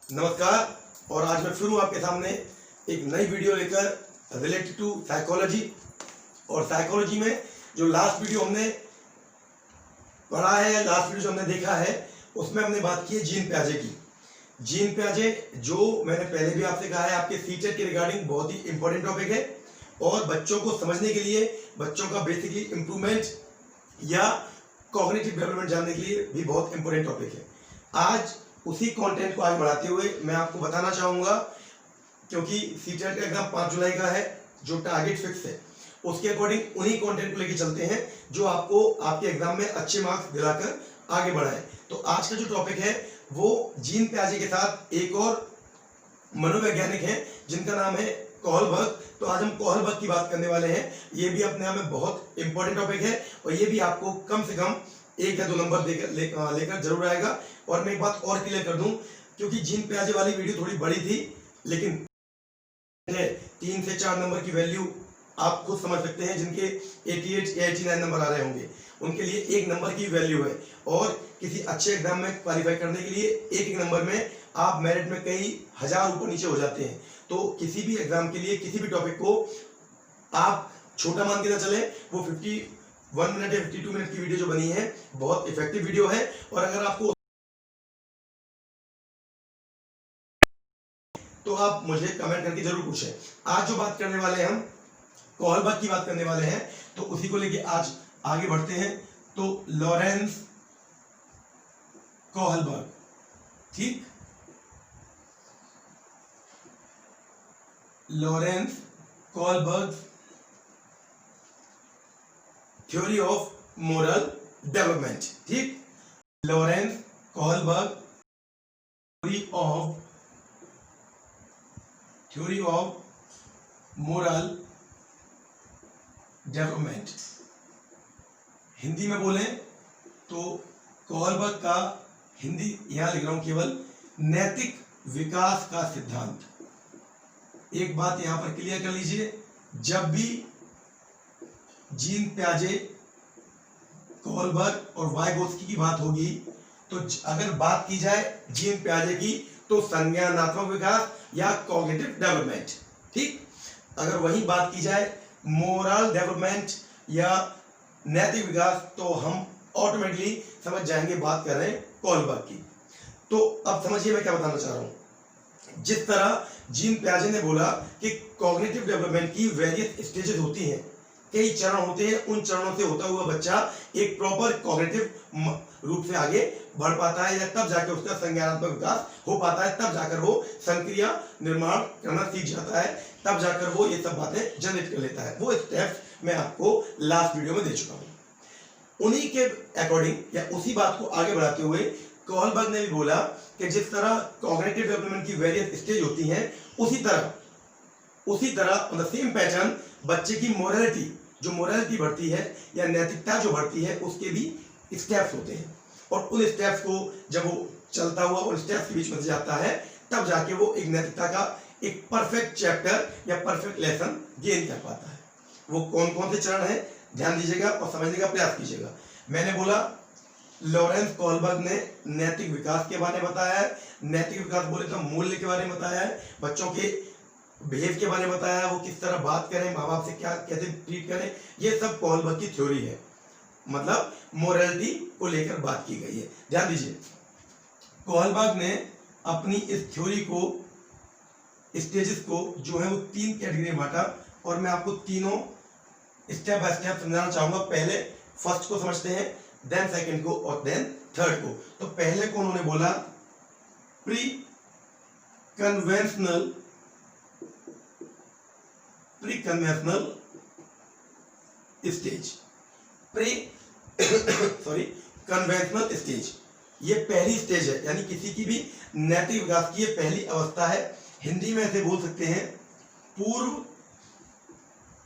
नमस्कार। और आज मैं फिर हूँ आपके सामने एक नई वीडियो लेकर रिलेटेड टू साइकोलॉजी। और साइकोलॉजी में जो लास्ट वीडियो हमने पढ़ा है या लास्ट वीडियो जो हमने देखा है उसमें हमने बात की है जीन पियाजे की। जीन पियाजे जो मैंने पहले भी आपसे कहा है आपके सीटेट के रिगार्डिंग बहुत ही इंपॉर्टेंट टॉपिक है और बच्चों को समझने के लिए, बच्चों का बेसिकली इम्प्रूवमेंट या कॉग्निटिव डेवलपमेंट जानने के लिए भी बहुत इंपॉर्टेंट टॉपिक है। आज उसी कंटेंट को आगे बढ़ाते हुए मैं आपको बताना चाहूंगा, क्योंकि सीटेट का एग्जाम 5 जुलाई का है, जो टारगेट फिक्स है उसके अकॉर्डिंग उन्हीं कंटेंट को लेकर चलते हैं जो आपको आपके एग्जाम में अच्छे मार्क्स दिलाकर आगे बढ़ाए। तो आज का जो टॉपिक है वो जीन पियाजे के साथ एक और मनोवैज्ञानिक हैं जिनका नाम है कोहलबर्ग। तो आज हम कोहलबर्ग की बात करने वाले हैं। ये भी अपने आप में बहुत इंपॉर्टेंट टॉपिक है और ये भी आपको कम से कम 1 या 2 नंबर लेकर जरूर आएगा। और मैं एक बात और क्लियर कर दूं, क्योंकि जीन पियाजे वाली वीडियो थोड़ी बड़ी थी, लेकिन 3 से 4 नंबर की वैल्यू आप खुद समझ सकते हैं, जिनके 88 या 89 नंबर आ रहे होंगे उनके लिए 1 नंबर की वैल्यू है। और किसी अच्छे एग्जाम में क्वालिफाई करने के लिए एक नंबर में आप मेरिट में कई हजार ऊपर नीचे हो जाते हैं। तो किसी भी एग्जाम के लिए किसी भी टॉपिक को आप छोटा मान के ना चले। वो 51 मिनट या 52 मिनट की वीडियो जो बनी है बहुत इफेक्टिव वीडियो है। और अगर आपको तो आप मुझे कमेंट करके जरूर पूछें। आज जो बात करने वाले हैं हम कोहलबर्ग की बात करने वाले हैं, तो उसी को लेके आज आगे बढ़ते हैं। तो लॉरेंस कोहलबर्ग, ठीक, Lawrence Kohlberg theory of moral development, ठीक, Lawrence Kohlberg theory of moral development. Hindi में बोलें तो कोहलबर्ग का हिंदी यहां लिख रहा हूं केवल नैतिक विकास का सिद्धांत। एक बात यहां पर क्लियर कर लीजिए, जब भी जीन पियाजे, कोहलबर्ग और वाइगोत्स्की की बात होगी तो अगर बात की जाए जीन पियाजे की तो संज्ञानात्मक विकास या कॉग्निटिव डेवलपमेंट, ठीक। अगर वही बात की जाए मोरल डेवलपमेंट या नैतिक विकास तो हम ऑटोमेटिकली समझ जाएंगे बात कर रहे हैं कोहलबर्ग की। तो अब समझिए मैं क्या बताना चाह रहा हूं। जिस तरह जीन पियाजे ने बोला कि कॉग्निटिव डेवलपमेंट की वेरियस स्टेजेस होती हैं, कई चरण होते हैं, उन चरणों से होता हुआ बच्चा एक प्रॉपर कॉग्निटिव रूप से आगे बढ़ पाता है या तब जाकर उसका संज्ञानात्मक विकास हो पाता है, तब जाकर वो संक्रिया निर्माण करना सीख जाता है, तब जाकर वो ये सब बातें जनरेट कर लेता है। वो स्टेप्स मैं आपको लास्ट वीडियो में दे चुका हूं। उन्हीं के अकॉर्डिंग या उसी बात को आगे बढ़ाते हुए कोहलबर्ग ने भी बोला कि जिस तरह कॉग्निटिव डेवलपमेंट की वेरियस स्टेज होती हैं, उसी तरह ऑन द सेम पैटर्न बच्चे की मोरालिटी, जो मोरालिटी बढ़ती है या नैतिकता जो बढ़ती है, उसके भी स्टेप्स होते हैं। और उन स्टेप्स को जब वो चलता हुआ उन स्टेप्स के बीच में जाता है तब जाके वो एक नैतिकता का एक परफेक्ट चैप्टर या परफेक्ट लेसन गेन कर पाता है। वो कौन कौन से चरण है ध्यान दीजिएगा और समझने का प्रयास कीजिएगा। मैंने बोला लॉरेंस कोहलबर्ग ने नैतिक विकास के बारे में बताया है, नैतिक विकास बोले तो मूल्य के बारे में बताया है, बच्चों के बिहेव के बारे में बताया है, वो किस तरह बात करें, माँ बाप से क्या कैसे ट्रीट करें, ये सब कोहलबर्ग की थ्योरी है। मतलब मोरालिटी को लेकर बात की गई है। ध्यान दीजिए, कोहलबर्ग ने अपनी इस थ्योरी को, स्टेजेस को जो है वो 3 कैटेगरी में बांटा और मैं आपको तीनों स्टेप बाय स्टेप समझाना चाहूंगा। पहले फर्स्ट को समझते हैं, देन सेकंड को और देन थर्ड को। तो पहले को उन्होंने बोला pre conventional stage, conventional stage, ये पहली स्टेज है, यानी किसी की भी नैतिक विकास की ये पहली अवस्था है। हिंदी में ऐसे बोल सकते हैं पूर्व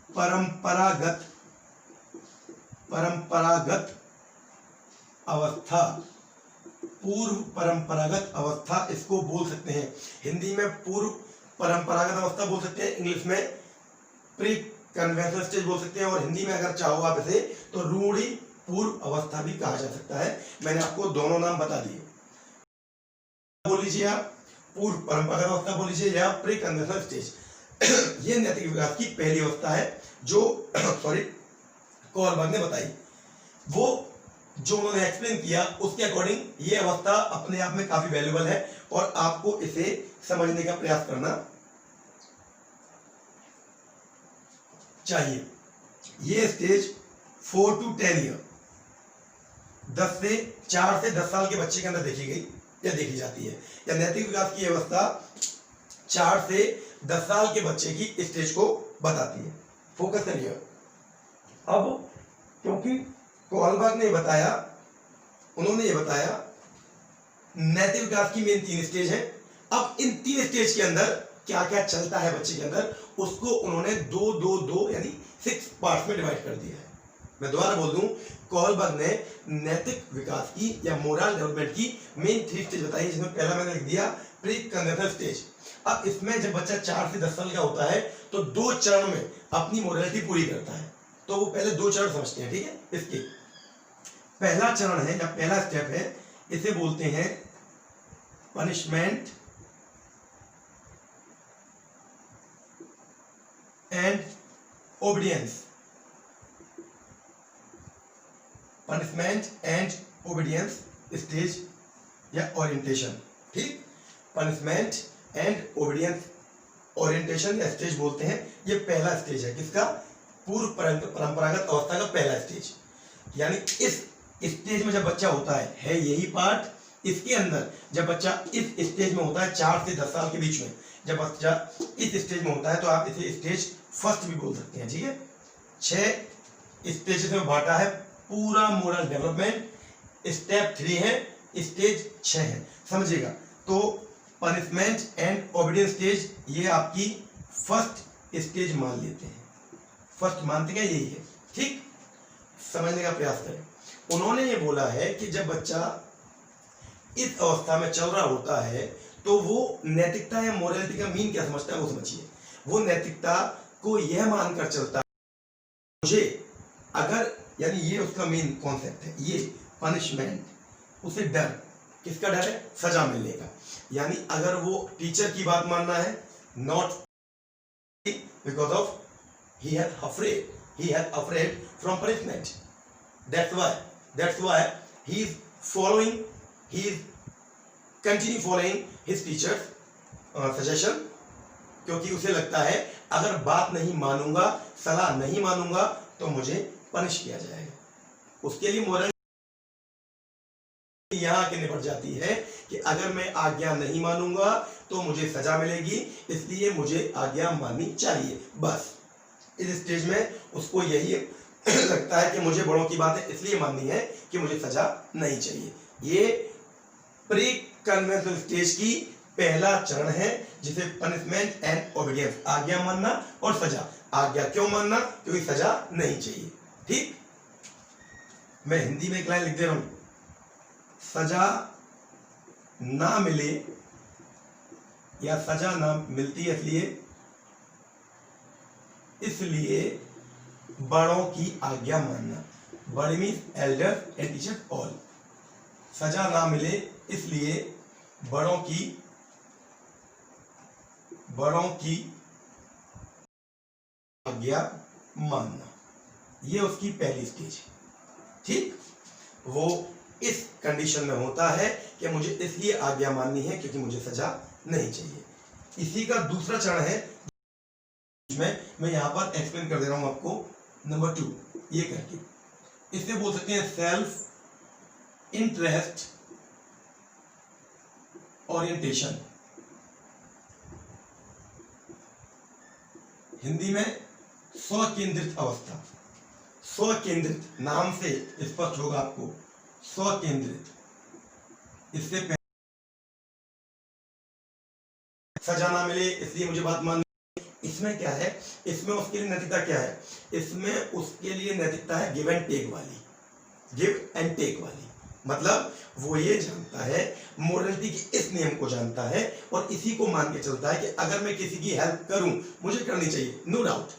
परंपरागत अवस्था, पूर्व परंपरागत अवस्था इसको बोल सकते हैं। हिंदी में पूर्व परंपरागत अवस्था बोल सकते हैं, इंग्लिश में प्री कन्वेंशनल स्टेज बोल सकते हैं और हिंदी में अगर चाहो आप इसे तो रूढ़ि पूर्व अवस्था भी कहा जा सकता है। मैंने आपको दोनों नाम बता दिए। बोल लीजिए आप पूर्व परंपरागत अवस्था बोल लीजिए या प्री कन्वेंशनल स्टेज। ये नैतिक विकास की पहली अवस्था है जो कोहलबर्ग ने बताई। वो जो उन्होंने एक्सप्लेन किया उसके अकॉर्डिंग ये अवस्था अपने आप में काफी वैल्यूबल है और आपको इसे समझने का प्रयास करना चाहिए। ये स्टेज 4 to 10 ईयर 4 से 10 साल के बच्चे के अंदर देखी गई या देखी जाती है। या नैतिक विकास की अवस्था 4 से 10 साल के बच्चे की स्टेज को बताती है। फोकस करिए। अब क्योंकि कोहलबर्ग ने बताया, उन्होंने ये बताया नैतिक विकास की मेन 3 स्टेज है। अब इन 3 स्टेज के अंदर क्या क्या चलता है बच्चे के अंदर, उसको उन्होंने 2 यानी 6 पार्ट्स में डिवाइड कर दिया है। मैं दोबारा बोल दूं, कोहलबर्ग ने नैतिक विकास की या मोरल डेवलपमेंट की मेन 3 स्टेज बताई, जिसमें पहला मैंने लिख दिया प्री कन्वेंशनल स्टेज। अब इसमें जब बच्चा 4 से 10 साल का होता है तो 2 चरण में अपनी मोरालिटी पूरी करता है। तो वो पहले 2 चरण समझते हैं, ठीक है। इसके पहला चरण है या पहला स्टेप है, इसे बोलते हैं punishment and obedience. Punishment and obedience stage या ओरिएंटेशन, ठीक। पनिशमेंट एंड ओबीडियंस ओरिएंटेशन या स्टेज बोलते हैं। ये पहला स्टेज है किसका, पूर्व परंपरागत अवस्था का पहला स्टेज। यानी इस स्टेज में जब बच्चा होता है यही पार्ट। इसके अंदर जब बच्चा इस स्टेज में होता है 4 से 10 साल के बीच में, जब बच्चा इस स्टेज में होता है तो आप इसे स्टेज फर्स्ट भी बोल सकते हैं, ठीक है। 6 स्टेज में बांटा है पूरा मोरल डेवलपमेंट। स्टेप 3 है, स्टेज 6 है, समझिएगा। तो पनिशमेंट एंड ओबीडियंस स्टेज ये आपकी फर्स्ट स्टेज मान लेते हैं, फर्स्ट मानते हैं, यही है, ठीक। समझने का प्रयास करें। उन्होंने ये बोला है कि जब बच्चा इस अवस्था में चल रहा होता है तो वो नैतिकता या मोरालिटी का मीन क्या समझता है वो समझिए। वो नैतिकता को यह मानकर चलता है मुझे अगर, यानी ये उसका मेन कॉन्सेप्ट है, ये पनिशमेंट, उसे डर, किसका डर है, सजा मिलने का। यानी अगर वो टीचर की बात मानना है, not because of he had afraid from punishment, that's why he is continue following his teacher's suggestion, क्योंकि उसे लगता है अगर बात नहीं मानूंगा, सलाह नहीं मानूंगा तो मुझे पनिश किया जाएगा। उसके लिए मोरल यहाँ के निपट जाती है कि अगर मैं आज्ञा नहीं मानूंगा तो मुझे सजा मिलेगी, इसलिए मुझे आज्ञा माननी चाहिए। बस इस स्टेज में उसको यही लगता है कि मुझे बड़ों की बातें इसलिए माननी है कि मुझे सजा नहीं चाहिए। ये प्री कन्वेंशनल स्टेज की पहला चरण है, जिसे पनिशमेंट एंड ओबीडियंस, आज्ञा मानना और सजा। आज्ञा क्यों मानना, क्योंकि सजा नहीं चाहिए, ठीक। मैं हिंदी में एक लाइन लिख दे रहा हूं, सजा ना मिले या सजा ना मिलती है इसलिए बड़ों की आज्ञा मानना। बड़े means Elder and teacher all. सजा ना मिले इसलिए बड़ों की आज्ञा मानना, ये उसकी पहली स्टेज है, ठीक। वो इस कंडीशन में होता है कि मुझे इसलिए आज्ञा माननी है क्योंकि मुझे सजा नहीं चाहिए। इसी का दूसरा चरण है, मैं यहां पर एक्सप्लेन कर दे रहा हूं आपको, नंबर 2 ये करके। इसे बोल सकते हैं सेल्फ इंटरेस्ट ओरिएंटेशन, हिंदी में स्व केंद्रित अवस्था। स्व केंद्रित नाम से स्पष्ट होगा आपको, स्व केंद्रित। इससे सजा ना मिले इसलिए मुझे बात माननी। इसमें क्या है, इसमें उसके लिए नैतिकता क्या है, इसमें उसके लिए नैतिकता है गिव एंड टेक वाली, गिव एंड टेक वाली। मतलब वो ये जानता है, मोरालिटी के इस नियम को जानता है और इसी को मान के चलता है कि अगर मैं किसी की हेल्प करूं, मुझे करनी चाहिए, नो डाउट,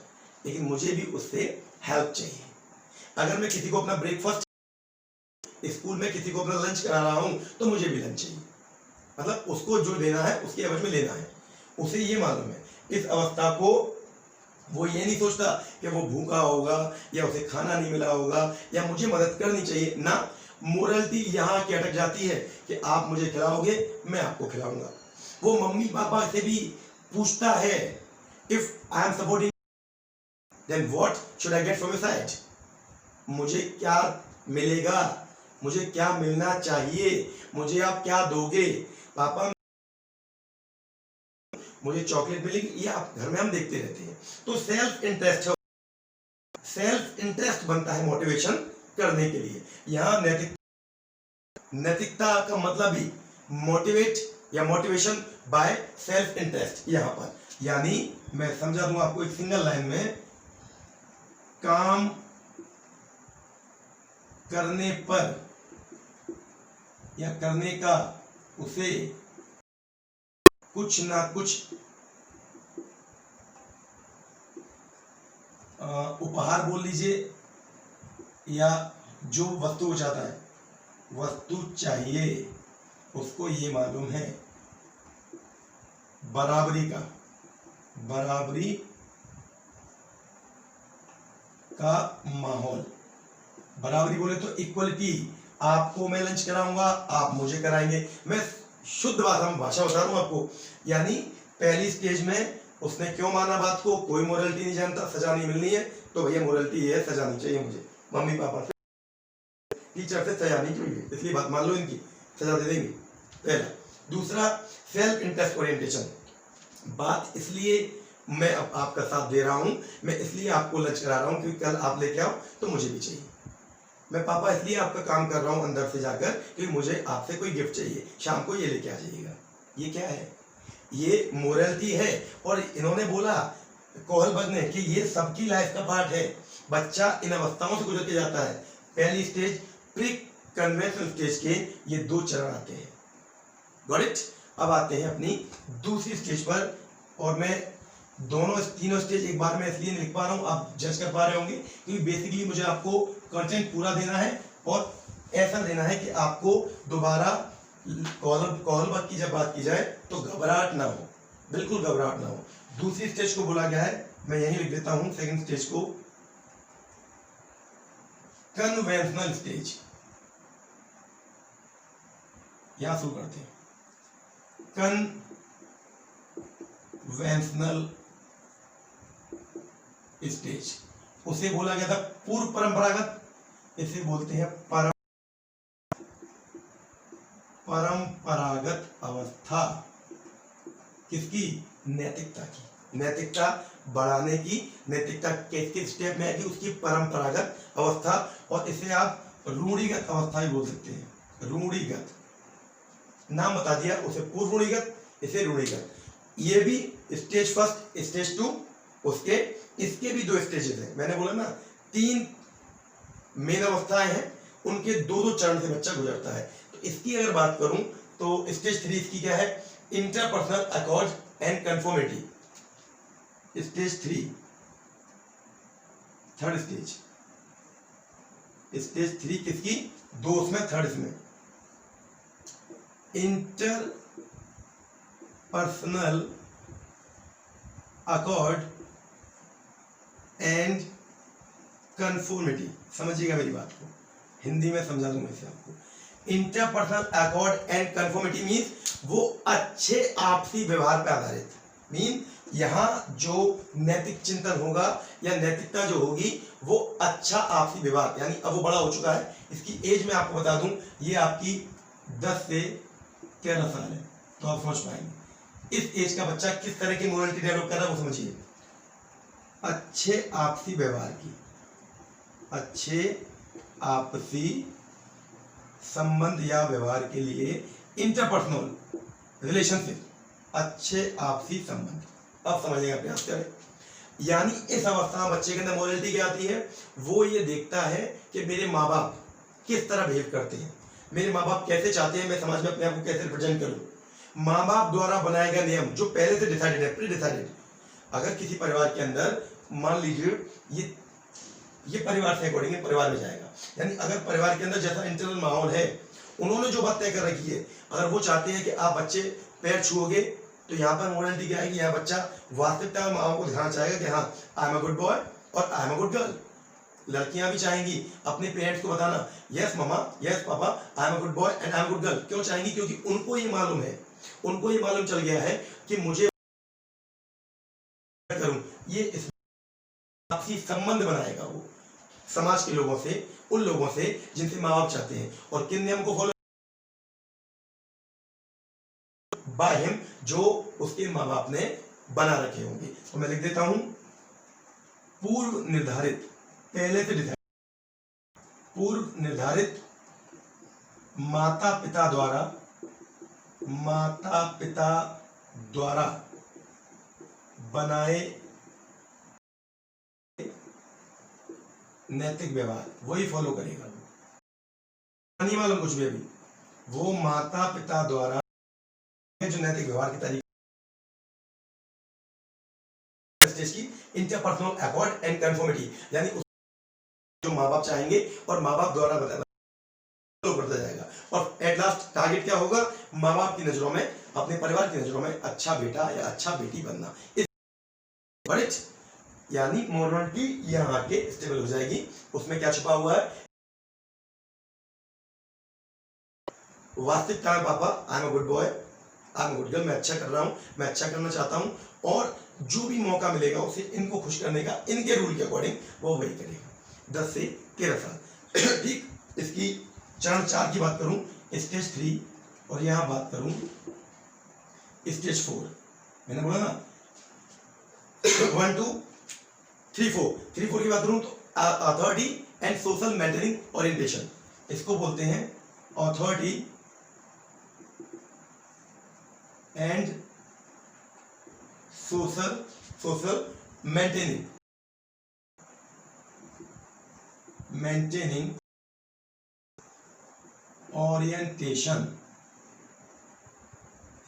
लेकिन मुझे भी उससे हेल्प चाहिए। अगर मैं किसी को अपना ब्रेकफास्ट, स्कूल में किसी को अपना लंच करा रहा हूं तो मुझे भी लंच चाहिए। मतलब उसको जो लेना है उसके एवज में लेना है, उसे ये मालूम है। इस अवस्था को वो ये नहीं सोचता कि वो भूखा होगा या उसे खाना नहीं मिला होगा या मुझे मदद करनी चाहिए ना। मोरलिटी यहाँ की अटक जाती है कि आप मुझे खिलाओगे, मैं आपको खिलाऊंगा। वो मम्मी पापा से भी पूछता है if I am supporting then what should I get from your side, मुझे क्या मिलेगा, मुझे क्या मिलना चाहिए, मुझे आप क्या दोगे। पापा मुझे चॉकलेट मिलेगी, ये आप घर में हम देखते रहते हैं। तो सेल्फ इंटरेस्ट है, सेल्फ इंटरेस्ट बनता है मोटिवेशन करने के लिए। यहाँ नैतिकता का मतलब ही मोटिवेट या मोटिवेशन बाय सेल्फ इंटरेस्ट यहाँ पर। यानी मैं समझा दूं आपको एक सिंगल लाइन में, काम करने पर या करने का उसे कुछ ना कुछ उपहार बोल लीजिए या जो वस्तु वो चाहता है, वस्तु चाहिए, उसको ये मालूम है बराबरी का माहौल। बराबरी बोले तो इक्वलिटी, आपको मैं लंच कराऊंगा, आप मुझे कराएंगे। मैं शुद्ध भाषा बता रहा हूं आपको। यानी पहली स्टेज में उसने क्यों माना बात को, कोई मोरलिटी नहीं जानता, सजा नहीं मिलनी है तो भैया मोरलिटी है, सजा नहीं चाहिए मुझे, मम्मी पापा से टीचर से सजा नहीं चाहिए, इसलिए बात मान लो इनकी, सजा दे देंगे। पहला। दूसरा सेल्फ इंटरेस्ट ओरिएंटेशन, बात इसलिए मैं अब आपका साथ दे रहा हूं, मैं इसलिए आपको लंच करा रहा हूं क्योंकि कल आप लेके आओ तो मुझे भी चाहिए। मैं पापा इसलिए आपका काम कर रहा हूं अंदर से जाकर क्योंकि मुझे आपसे कोई गिफ्ट चाहिए, शाम को ये लेके आ जाइएगा। ये क्या है, ये मोरलिटी है। और इन्होंने बोला कोहलबर्ग ने कि ये सबकी लाइफ का पार्ट है। बच्चा इन अवस्थाओं से गुजर के जाता है। पहली स्टेज प्री कन्वेंशनल स्टेज के ये 2 चरण आते हैं। Got it. अब आते हैं अपनी दूसरी स्टेज पर, और मैं तीनों स्टेज एक बार में इसलिए नहीं लिख पा रहा हूं, आप जज कर पा रहे होंगे क्योंकि बेसिकली मुझे आपको कंटेंट पूरा देना है और ऐसा देना है कि आपको दोबारा कोहलबर्ग की जब बात की जाए तो घबराहट ना हो, बिल्कुल घबराहट ना हो। दूसरी स्टेज को बोला गया है, मैं यही लिख देता हूं, सेकंड स्टेज को कन्वेंशनल स्टेज। यहां शुरू करते हैं, कन्वेंशनल स्टेज। उसे बोला गया था पूर्व परंपरागत, इसे बोलते हैं परंपरागत अवस्था। किसकी, नैतिकता की। नैतिकता बढ़ाने की, नैतिकता किस स्टेप में आएगी, उसकी परंपरागत अवस्था। और इसे आप रूढ़िगत अवस्था भी बोल सकते हैं। रूढ़िगत नाम बता दिया, उसे पूर्व रूढ़िगत, इसे रूढ़िगत। ये भी स्टेज फर्स्ट, स्टेज 2, उसके इसके भी 2 स्टेजेस हैं। मैंने बोला ना 3 मेन अवस्थाएं हैं, उनके 2-2 चरण से बच्चा गुजरता है। तो इसकी अगर बात करूं तो स्टेज 3 इसकी क्या है, interpersonal accord and conformity. Stage 3 third stage, stage 3 किसकी, 2 उसमें, थर्ड इसमें। Interpersonal accord and conformity. समझिएगा मेरी बात को, हिंदी में समझा दूंगा इसे आपको। Interpersonal accord and conformity means वो अच्छे आपसी व्यवहार पर आधारित। मीन यहाँ जो नैतिक चिंतन होगा या नैतिकता जो होगी वो अच्छा आपसी व्यवहार। यानी अब वो बड़ा हो चुका है, इसकी एज में आपको बता दूं ये आपकी 10 से 13 साल है, तो आप समझ पाएंगे इस एज का बच्चा किस तरह की मोरलिटी डेवलप कर रहा है, वो समझिए। अच्छे आपसी व्यवहार की, अच्छे आपसी संबंध या व्यवहार के लिए इंटरपर्सनल रिलेशनशिप, अच्छे आपसी संबंध। अब समझने का प्रयास करें। यानी इस अवस्था में बच्चे के अंदर मोरलिटी क्या आती है, वो ये देखता है कि मेरे माँ बाप किस तरह बिहेव करते हैं, मेरे माँ बाप कैसे चाहते हैं मैं समाज में अपने आप को कैसे रिप्रेजेंट करूं। माँ बाप द्वारा बनाए गए नियम जो पहले से डिसाइडेड है, प्री डिसाइडेड। अगर किसी परिवार के अंदर मान लीजिए ये परिवार से अकॉर्डिंग परिवार में जाएगा, यानी अगर परिवार के अंदर जैसा इंटरनल माहौल है उन्होंने जो बात तय कर रखी है, अगर वो चाहते हैं कि आप बच्चे पैर छुओगे तो यहाँ पर मोरालिटी क्या है कि यहाँ बच्चा वास्तविकता में माँ को दिखाना चाहेगा कि हाँ I am a good boy और I am a good girl. लड़कियां भी चाहेंगी अपने पेरेंट्स को बताना yes mama yes papa I am a good boy and I am a good girl. क्यों चाहेंगी? क्योंकि उनको ये मालूम है, उनको ये मालूम चल गया है कि मुझे करूं, ये इस आपसी संबंध बनाएगा वो समाज के लोगों से, उन लोगों से जिनसे माँ बाप चाहते हैं। और किन नियम को फॉलो? बाय हिम, जो उसके माँ बाप ने बना रखे होंगे। तो मैं लिख देता हूं पूर्व निर्धारित, पहले से डिसाइड, पूर्व निर्धारित माता पिता द्वारा बनाए नैतिक व्यवहार वही फॉलो करेगा। नहीं मालूम कुछ भी अभी, वो माता पिता द्वारा जो नैतिक व्यवहार की तरीके की इंटरपर्सनल अकॉर्ड एंड कंफर्मिटी, यानी जो माँ बाप चाहेंगे और माँ बाप द्वारा बताया करता जाएगा। और एट लास्ट टारगेट क्या होगा? माँ बाप की नजरों में, अपने परिवार की नजरों में अच्छा बेटा या अच्छा बेटी बनना। यानी मोरालिटी यहाँ के स्टेबल हो जाएगी। उसमें क्या छुपा हुआ है? वास्तविकता में पापा आई am a good boy, I am a good girl, मैं अच्छा कर रहा हूँ, मैं अच्छा करना चाहता हूँ, और जो भी मौका मिलेगा उसे इनको खुश करने का, इनके रूल के अकॉर्डिंग वो वही करेगा। 10 से 13 साल। ठीक, इसकी चरण 4 की बात करूं, स्टेज 3, और यहां बात करूं स्टेज 4। मैंने बोला ना 1 2 3 4 की बात करूं तो authority and social mentoring orientation, इसको बोलते हैं authority and social maintaining orientation.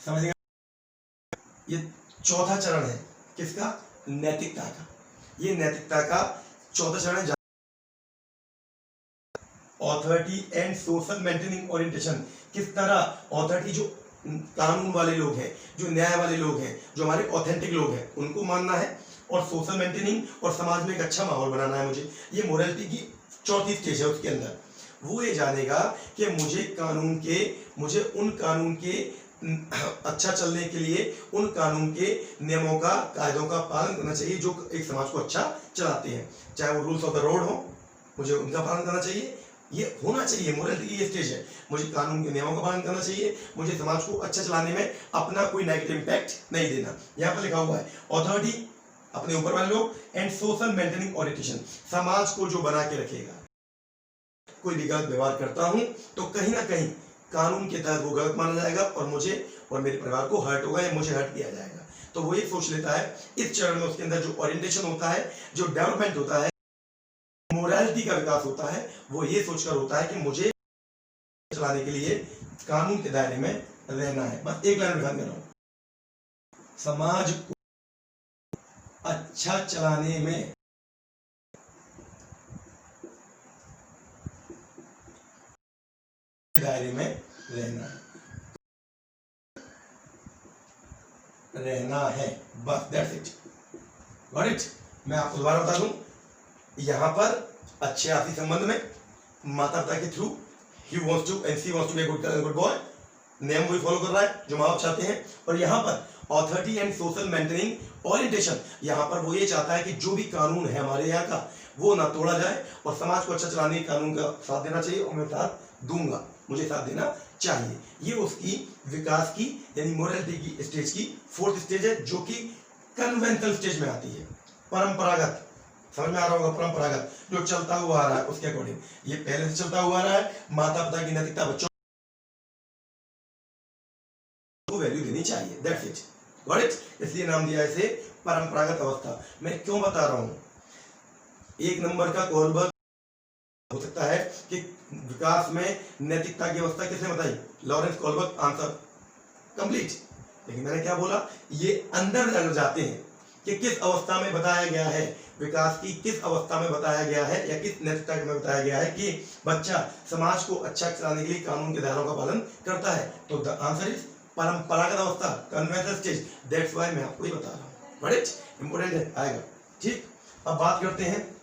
समझ गए? ये चौथा चरण है किसका? नैतिकता का। ये नैतिकता का चौथा चरण है। Authority and social maintaining orientation, किस तरह ऑथोरिटी जो कानून वाले लोग हैं, जो न्याय वाले लोग हैं, जो हमारे ऑथेंटिक लोग हैं, उनको मानना है, और सोशल मेंटेनिंग और समाज में एक अच्छा माहौल बनाना है मुझे। ये मोरालिटी की चौथी स्टेज है। उसके अंदर वो ये जानेगा कि मुझे उन कानून के अच्छा चलने के लिए उन कानून के नियमों का, कायदों का पालन करना चाहिए जो एक समाज को अच्छा चलाते हैं। चाहे वो रूल्स ऑफ द रोड हो, मुझे उनका पालन करना चाहिए, ये होना चाहिए। मोरालिटी की ये स्टेज है। मुझे कानून के नियमों का पालन करना चाहिए, मुझे समाज को अच्छा चलाने में अपना कोई नेगेटिव इम्पैक्ट नहीं देना। यहाँ पर लिखा हुआ है ऑथोरिटी, अपने ऊपर वाले लोग, एंड सोशल मेंटेनिंग ओरिएंटेशन, समाज को जो बना के रखेगा। कोई भी गलत व्यवहार करता हूं तो कहीं ना कहीं कानून के तहत वो गलत माना जाएगा और मुझे और मेरे परिवार को हर्ट होगा या मुझे हर्ट किया जाएगा। तो वो ये सोच लेता है इस चरण में, उसके अंदर जो ओरिएंटेशन होता है, जो डेवलपमेंट होता है, मोरालिटी का विकास होता है, वो ये सोचकर होता है कि मुझे चलाने के लिए कानून के दायरे में रहना है। बस एक लाइन ध्यान देना, समाज को अच्छा चलाने में दायरे में रहना है। बस दैट्स इट, गॉट इट। मैं आपको दोबारा बता दूं, यहां पर अच्छे आपसी संबंध में माता पिता के थ्रू ही wants to and she wants to be a good boy, नियम वही फॉलो कर रहा है जो माँ बाप चाहते हैं। और यहाँ पर authority and social maintaining orientation, यहाँ पर वो ये चाहता है कि जो भी कानून है हमारे यहाँ का वो ना तोड़ा जाए और समाज को अच्छा चलाने के कानून का साथ देना चाहिए, और मैं साथ दूंगा, मुझे साथ देना चाहिए। ये उसकी विकास की यानी मोरालिटी की स्टेज की 4th स्टेज है, जो कि कन्वेंशनल स्टेज में आती है। परंपरागत, समझ में आ रहा होगा, परंपरागत जो चलता हुआ आ रहा है उसके अकॉर्डिंग। ये पहले से चलता हुआ आ रहा है, माता पिता की नैतिकता बच्चों को वैल्यू देनी चाहिए, दैट्स इट, गॉट इट। इसलिए नाम दिया इसे परंपरागत अवस्था। मैं क्यों बता रहा हूं, 1 नंबर का कोलबर्ग हो सकता है कि विकास में नैतिकता की अवस्था किसने बताई? Lawrence Kohlberg, answer complete. लेकिन मैंने क्या बोला, ये अंदर अगर जाते हैं कि किस अवस्था में बताया गया है, विकास की किस अवस्था में बताया गया है या किस नैतिकता में बताया गया है कि बच्चा समाज को अच्छा चलाने के लिए कानून के दायरों का पालन करता है। तो द आंसर इज परंपरागत अवस्था, कन्वेंशनल स्टेज। दैट्स व्हाई मैं आपको ये बता रहा हूँ, बट इंपॉर्टेंट है, आएगा। ठीक, अब बात करते हैं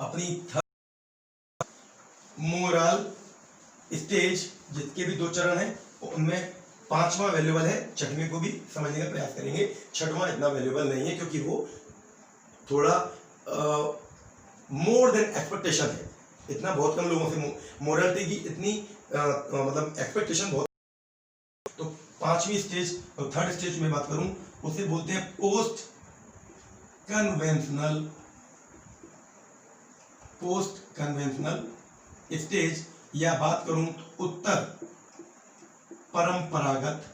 अपनी मोरल स्टेज, जिसके भी 2 चरण हैं, उनमें 5वां वैल्यूएबल है, 6वें को भी समझने का प्रयास करेंगे। 6वां इतना वैल्यूएबल नहीं है क्योंकि वो थोड़ा मोर देन एक्सपेक्टेशन है। इतना बहुत कम लोगों से मोरलिटी की इतनी मतलब एक्सपेक्टेशन बहुत। तो 5वीं स्टेज और 3rd स्टेज में बात करूं, उसे बोलते हैं पोस्ट कन्वेंशनल स्टेज, या बात करूं तो उत्तर परंपरागत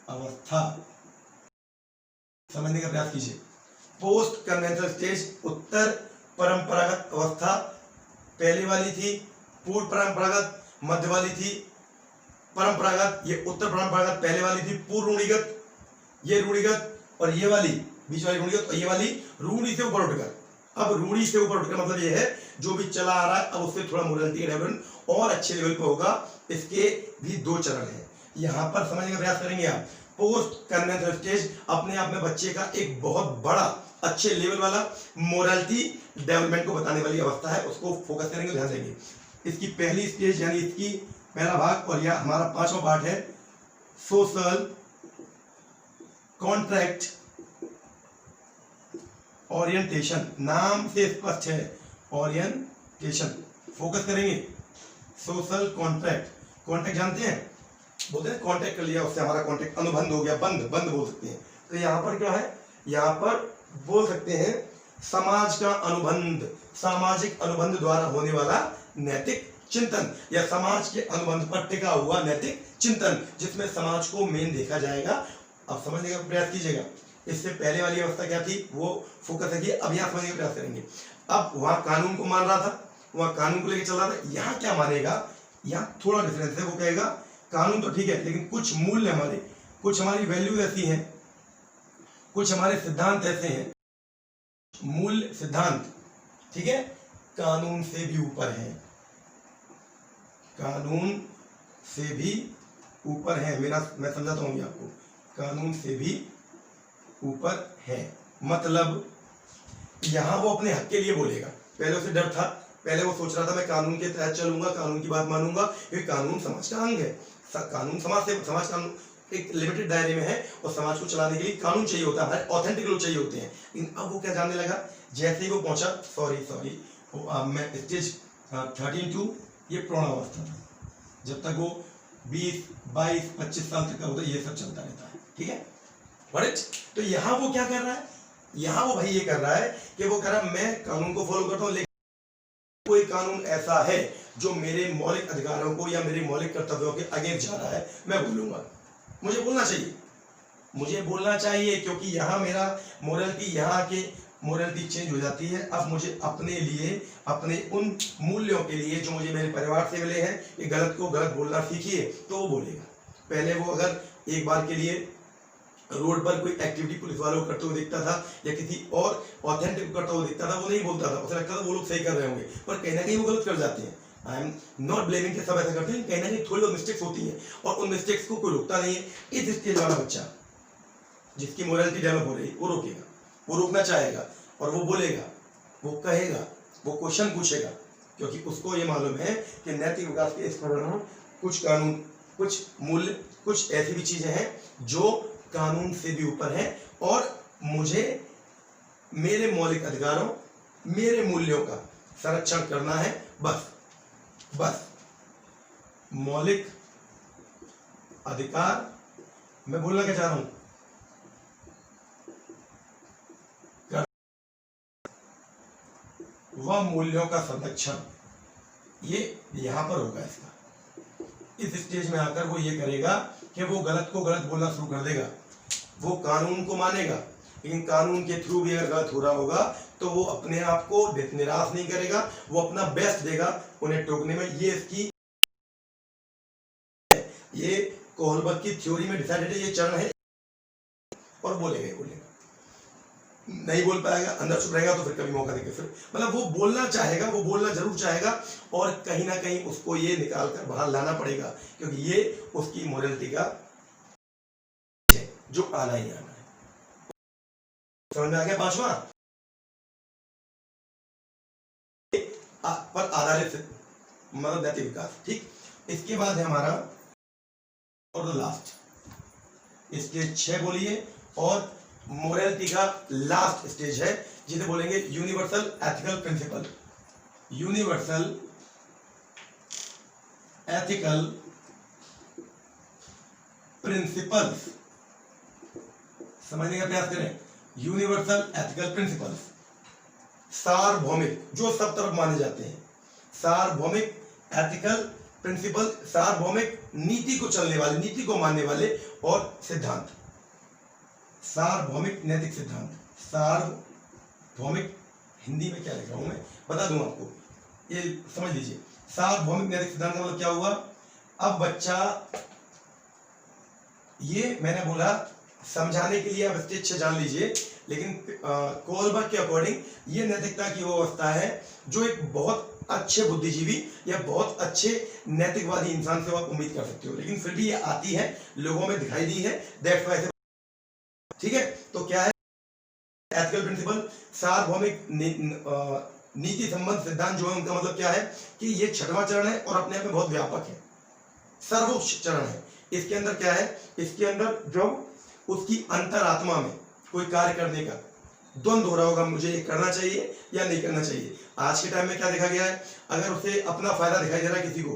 अवस्था। समझने का प्रयास कीजिए। पोस्ट कन्वेंशनल स्टेज, उत्तर परंपरागत अवस्था। पहले वाली थी पूर्व परंपरागत, मध्य वाली थी परंपरागत, ये उत्तर परंपरागत। पहले वाली थी पूर्व रूढ़िगत, ये रूढ़िगत, और ये वाली बीच वाली रूढ़िगत, और ये वाली रूढ़ी से ऊपर उठकर। अब रूढ़ी से ऊपर उठकर मतलब ये है जो भी चला आ रहा है, अब उससे थोड़ा मोरलिटी का डेवलपमेंट और अच्छे लेवल पे होगा। इसके भी 2 चरण हैं, यहां पर समझने का प्रयास करेंगे आप। पोस्ट कन्वेंशनल स्टेज अपने आप में बच्चे का एक बहुत बड़ा अच्छे लेवल वाला मोरलिटी डेवलपमेंट को बताने वाली अवस्था है, उसको फोकस करेंगे, ध्यान देंगे। इसकी पहली स्टेज यानी इसकी पहला भाग, और यह हमारा 5वां पार्ट है, सोशल कॉन्ट्रैक्ट ओरिएंटेशन। नाम से स्पष्ट है, ओरिएंटेशन फोकस करेंगे। सोशल कॉन्ट्रैक्ट, कॉन्ट्रैक्ट जानते हैं, बोलते हैं कॉन्ट्रैक्ट कर लिया, उससे हमारा कॉन्ट्रैक्ट अनुबंध हो गया, बंद बोल सकते हैं। तो यहाँ पर क्या है, यहाँ पर बोल सकते हैं समाज का अनुबंध, सामाजिक अनुबंध द्वारा होने वाला नैतिक चिंतन, या समाज के अनुबंध पर टिका हुआ नैतिक चिंतन, जिसमें समाज को मेन देखा जाएगा। अब समझने का प्रयास कीजिएगा। इससे पहले वाली अवस्था क्या थी, वो फोकस है। अब यहाँ समझने का प्रयास करेंगे। अब वहां कानून को मान रहा था, वहां कानून को लेकर चल रहा था, यहाँ क्या मानेगा, यहाँ थोड़ा डिफरेंस है। वो कहेगा कानून तो ठीक है, लेकिन कुछ मूल्य हमारे, कुछ हमारी वैल्यू ऐसी हैं, कुछ हमारे सिद्धांत ऐसे हैं, मूल्य सिद्धांत, ठीक है, कानून से भी ऊपर है, कानून से भी ऊपर है। मैं समझाता हूँ आपको, कानून से भी ऊपर है मतलब यहां वो अपने हक के लिए बोलेगा। पहले उसे डर था, पहले वो सोच रहा था मैं कानून के तहत चलूंगा, कानून की बात मानूंगा, क्योंकि कानून समाज का अंग है। कानून समाज का एक लिमिटेड दायरे में है, और समाज को चलाने के लिए कानून चाहिए होता है, ऑथेंटिक लोग चाहिए होते हैं। लेकिन अब वो क्या जानने लगा, जैसे ही वो पहुंचा, सॉरी मैं स्टेज 13 ये प्रौढ़ावस्था था, जब तक वो 20, 22, 25 साल तक का होता है, ये सब चलता रहता है, ठीक है। तो यहाँ वो क्या कर रहा है, यहाँ वो भाई ये कर रहा है कि वो कह रहा है मैं कानून को फॉलो करता हूँ, लेकिन कोई कानून ऐसा है जो मेरे मौलिक अधिकारों को या मेरे मौलिक कर्तव्यों के अगेंस्ट जा रहा है, मैं बोलूंगा, मुझे बोलना चाहिए, क्योंकि यहाँ मेरा मोरलिटी, यहाँ के मोरलिटी चेंज हो जाती है। अब मुझे अपने लिए, अपने उन मूल्यों के लिए जो मुझे मेरे परिवार से मिले हैं, ये गलत को गलत बोलना सीखिए, तो वो बोलेगा। पहले वो अगर एक बार के लिए रोड पर कोई एक्टिविटी पुलिस वालों को करते हुए देखता था, या किसी और ऑथेंटिक करता हुआ देखता था, वो नहीं बोलता था, उसे लगता था वो लोग सही कर रहे होंगे, पर कहीं ना कहीं वो गलत कर जाते हैं। आई एम नॉट ब्लेमिंग कि सब ऐसा करते हैं, कहीं ना कहीं थोड़ी बहुत मिस्टेक्स होती हैं, और उन मिस्टेक्स को कोई रोकता नहीं है। इस स्टेज वाला बच्चा जिसकी मोरलिटी डेवलप हो रही है, वो रोकेगा, वो रोकना चाहेगा, और वो बोलेगा, वो कहेगा, वो क्वेश्चन पूछेगा, क्योंकि उसको ये मालूम है कि नैतिक विकास के इस प्रकरण में कुछ कानून, कुछ मूल्य, कुछ ऐसी भी चीजें हैं जो कानून से भी ऊपर है, और मुझे मेरे मौलिक अधिकारों, मेरे मूल्यों का संरक्षण करना है। बस मौलिक अधिकार, मैं बोलना क्या चाह रहा हूं, वह मूल्यों का संरक्षण, ये यहां पर होगा। इसका इस स्टेज में आकर वो ये करेगा कि वो गलत को गलत बोलना शुरू कर देगा। वो कानून को मानेगा, लेकिन कानून के थ्रू भी अगर गलत हो रहा होगा तो वो अपने आप को निराश नहीं करेगा, वो अपना बेस्ट देगा उन्हें टोकने में। ये इसकी, ये कोहलबर्ग की थ्योरी में डिसाइडेड है, ये चरण है। और बोलेगा ही बोलेगा, नहीं बोल पाएगा, अंदर चुप रहेगा तो फिर कभी मौका देंगे, फिर मतलब वो बोलना चाहेगा, वो बोलना जरूर चाहेगा, और कहीं ना कहीं उसको ये निकाल कर बाहर लाना पड़ेगा, क्योंकि ये उसकी मोरलिटी का है जो आना ही आना है। समझ में आ गया? पांचवा पर आधारित मतलब नैतिक विकास। ठीक, इसके बाद है हमारा और लास्ट स्टेज 6 बोलिए, और मोरलिटी का लास्ट स्टेज है जिसे बोलेंगे universal ethical principle. Universal ethical principles, समझने का प्रयास करें। यूनिवर्सल एथिकल प्रिंसिपल्स सार्वभौमिक, जो सब तरफ माने जाते हैं, सार्वभौमिक एथिकल प्रिंसिपल, सार्वभौमिक नीति को चलने वाले, नीति को मानने वाले और सिद्धांत, सार्वभौमिक नैतिक सिद्धांत। सार्वभौमिक हिंदी में क्या लिख रहा हूं मैं बता दूं आपको, ये समझ लीजिए। सार्वभौमिक नैतिक सिद्धांत का मतलब क्या हुआ? अब बच्चा, ये मैंने बोला समझाने के लिए आप स्टेज 6 जान लीजिए, लेकिन कोलबर्ग के अकॉर्डिंग ये नैतिकता की वो अवस्था है जो एक बहुत अच्छे बुद्धिजीवी या बहुत अच्छे नैतिकवादी इंसान से आप उम्मीद कर सकते हो, लेकिन फिर भी ये आती है, लोगों में दिखाई दी है, दैट्स व्हाई। ठीक है, तो क्या है एथिकल प्रिंसिपल? सार्वभौमिक नीति संबंध सिद्धांत जो है उनका मतलब क्या है कि ये 6वां चरण है और अपने आप में बहुत व्यापक है, सर्वोच्च चरण है। इसके अंदर क्या है? इसके अंदर जब उसकी अंतरात्मा में कोई कार्य करने का द्वंद्व हो रहा होगा, मुझे ये करना चाहिए या नहीं करना चाहिए। आज के टाइम में क्या देखा गया है, अगर उसे अपना फायदा दिखाई दे रहा है किसी को,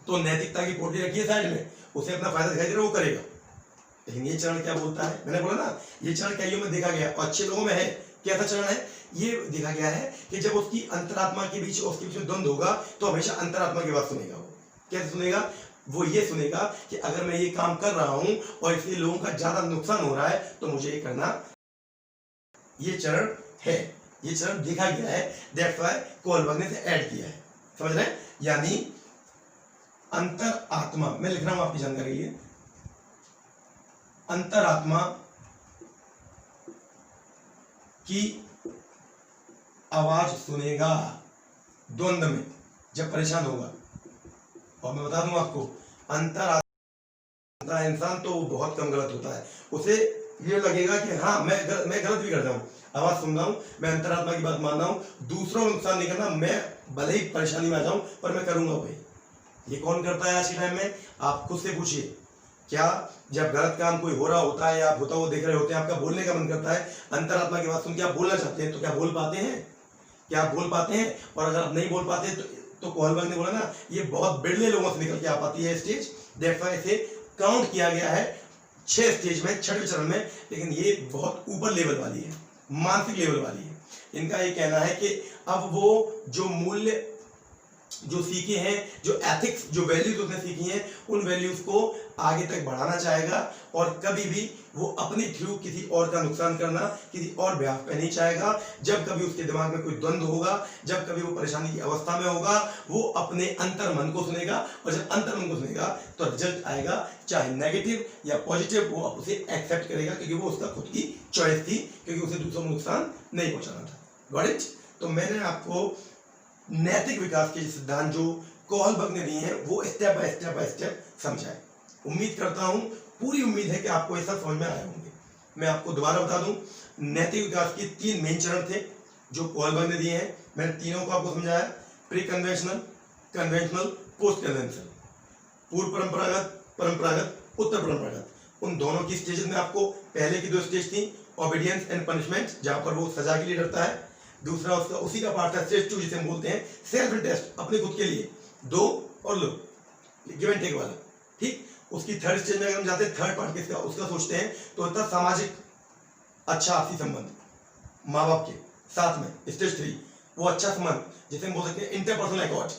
तो नैतिकता की पोटली रखी है साइड में, उसे अपना फायदा दिखाई दे रहा है वो करेगा। लेकिन ये चरण क्या बोलता है? मैंने बोला ना, ये चरण कईयों में देखा गया और अच्छे लोगों में है। कैसा चरण है ये? देखा गया है कि जब उसकी अंतरात्मा के बीच, उसके बीच में द्वंद्व होगा तो हमेशा अंतरात्मा की बात सुनेगा। वो कैसे सुनेगा? वो ये सुनेगा कि अगर मैं ये काम कर रहा हूं और इसलिए लोगों का ज्यादा नुकसान हो रहा है तो मुझे ये करना, ये चरण है, ये चरण देखा गया है, दैट्स व्हाई कोलबर्ग ने ऐड किया है। समझ रहे हैं? यानी अंतरात्मा, मैं लिख रहा हूं आपकी जानकारी लिए, अंतरात्मा की आवाज सुनेगा द्वंद्व में जब परेशान होगा। और मैं बता दूं आपको, अंतरात्मा इंसान तो बहुत कम गलत होता है, उसे ये लगेगा कि हाँ मैं गलत भी करता हूँ, आवाज सुन रहा हूँ, मैं अंतरात्मा की बात मान रहा हूँ, दूसरों को नुकसान नहीं करना, मैं भले ही परेशानी में आ जाऊं पर मैं करूंगा वही। ये कौन करता है आज के टाइम में? आप खुद से पूछिए, क्या जब गलत काम कोई हो रहा होता है या आप होता हुआ देख रहे होते हैं, आपका बोलने का मन करता है, अंतरात्मा की बात सुन के आप बोलना चाहते हैं, तो क्या बोल पाते हैं? क्या आप बोल पाते हैं? और अगर आप नहीं बोल पाते तो कोलबर्ग ने बोला ना, ये बहुत बिरले लोगों से निकल के आ पाती है स्टेज, दैट्स व्हाई इसे काउंट किया गया है 6 स्टेज में, 6वें चरण में, लेकिन ये बहुत ऊपर लेवल वाली है, मानसिक लेवल वाली है। इनका ये कहना है कि अब वो जो मूल्य जो सीखे हैं, जो एथिक्स, जो वैल्यूज उसने सीखी हैं, उन वैल्यूज को आगे तक बढ़ाना चाहेगा और कभी भी वो अपने थ्रू किसी और का नुकसान करना, किसी और ब्याह पे नहीं चाहेगा। जब कभी उसके दिमाग में कोई द्वंद्व होगा, जब कभी वो परेशानी की अवस्था में होगा, वो अपने अंतर मन को सुनेगा, और जब अंतर मन को सुनेगा तो रिजल्ट आएगा, चाहे नेगेटिव या पॉजिटिव, वो उसे एक्सेप्ट करेगा, क्योंकि वो उसका खुद की चॉइस थी, क्योंकि उसे दूसरों को नुकसान नहीं पहुंचाना था। Got it? तो मैंने आपको नैतिक विकास के सिद्धांत जो कोलबर्ग ने दिए हैं वो स्टेप बाय स्टेप समझाए। उम्मीद करता हूं, पूरी उम्मीद है कि आपको ऐसा समझ में आए होंगे। मैं आपको दोबारा बता दूं, नैतिक विकास के 3 मेन चरण थे जो कोलबर्ग ने दिए हैं। मैंने तीनों को आपको समझाया, pre conventional, conventional, post conventional, पूर्व परंपरागत, परंपरागत, उत्तर परंपरागत। उन दोनों की स्टेज में आपको पहले की 2 स्टेज थी, ओबीडियंस एंड पनिशमेंट, जहां पर वो सजा के लिए डरता है। दूसरा उसका उसी का पार्ट है स्टेज 2 जिसे हम बोलते हैं सेल्फ टेस्ट, अपने खुद के लिए, दो और लो, गिव एंड टेक वाला। ठीक, उसकी थर्ड स्टेज में अगर हम जाते हैं, थर्ड पार्ट किसका, उसका सोचते हैं, तो होता है सामाजिक अच्छा आपसी संबंध माँ बाप के साथ में। स्टेज 3 वो अच्छा संबंध जिसे हम बोल सकते हैं इंटरपर्सनल अकॉर्ड,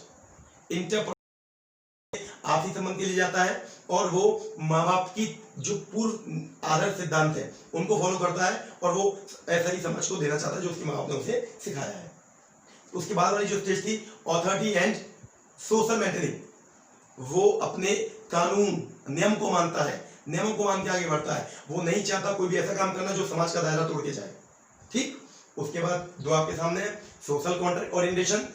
आपसी संबंध के लिए जाता है, और वो माँ बाप की जो पूर्व आदर्श सिद्धांत है उनको फॉलो करता है, और वो ऐसा ही समाज को देना चाहता है जो उसके माँ बाप ने उसे सिखाया है। उसके बाद वाली जो स्टेज थी ऑथोरिटी एंड सोशल मेंटेनिंग, वो अपने कानून नियम को मानता है, नियमों को मान के आगे बढ़ता है, वो नहीं चाहता कोई भी ऐसा काम करना जो समाज का दायरा तोड़ के जाए। ठीक, उसके बाद दो आपके सामने social contract orientation,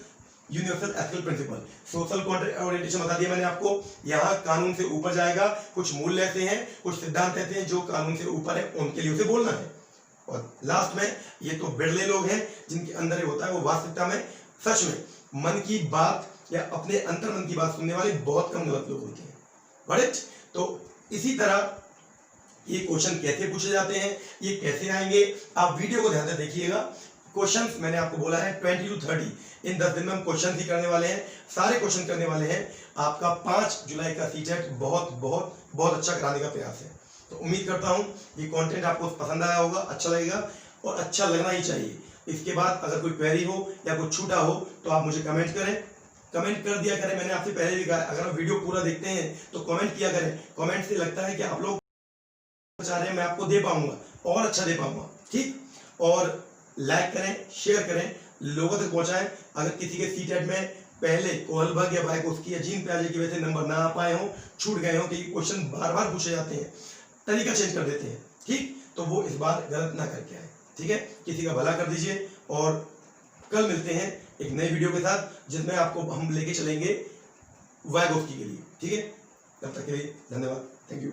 universal ethical principle. Social contract orientation बता दिया मैंने आपको, यहाँ कानून से ऊपर जाएगा, कुछ मूल्य ऐसे हैं, कुछ सिद्धांत ऐसे हैं जो कानून से ऊपर है, उनके लिए उसे बोलना है। और लास्ट में ये तो बिरले लोग हैं जिनके अंदर ये होता है, वो वास्तविकता में सच में मन की बात या अपने अंतर मन की बात सुनने वाले बहुत कम गलत लोग होते हैं। राइट, तो इसी तरह ये क्वेश्चन कैसे पूछे जाते हैं, ये कैसे आएंगे, आप वीडियो को ध्यान से देखिएगा। क्वेश्चंस मैंने आपको बोला है 20 to 30, इन 10 दिन में हम क्वेश्चन ही करने वाले हैं, सारे क्वेश्चन करने वाले हैं। आपका 5 जुलाई का सीटेट बहुत बहुत बहुत अच्छा कराने का प्रयास है। तो उम्मीद करता हूं ये कंटेंट आपको पसंद आया होगा, अच्छा लगेगा और अच्छा लगना ही चाहिए। इसके बाद अगर कोई क्वेरी हो या कुछ छूटा हो तो आप मुझे कमेंट करें, कमेंट कर दिया करें। मैंने आपसे पहले भी कहा, अगर आप वीडियो पूरा देखते हैं तो कमेंट किया करें। कमेंट से लगता है कि आप लोग चाह रहे हैं मैं आपको दे पाऊंगा और अच्छा दे पाऊंगा। ठीक, और लाइक करें, शेयर करें, लोगों तक पहुंचाएं। अगर किसी के सीटेट में पहले कोहलबर्ग या वाइकोस्की या जीन पियाजे की वजह से नंबर ना आ पाए हों, छूट गए हों, कि क्वेश्चन बार बार पूछे जाते हैं, तरीका चेंज कर देते हैं, ठीक, तो वो इस बार गलत ना करके आए। ठीक है, किसी का भला कर दीजिए और कल मिलते हैं एक नई वीडियो के साथ जिसमें आपको हम लेके चलेंगे वाइकोस्की के लिए। ठीक है, तब तक के लिए धन्यवाद, थैंक यू।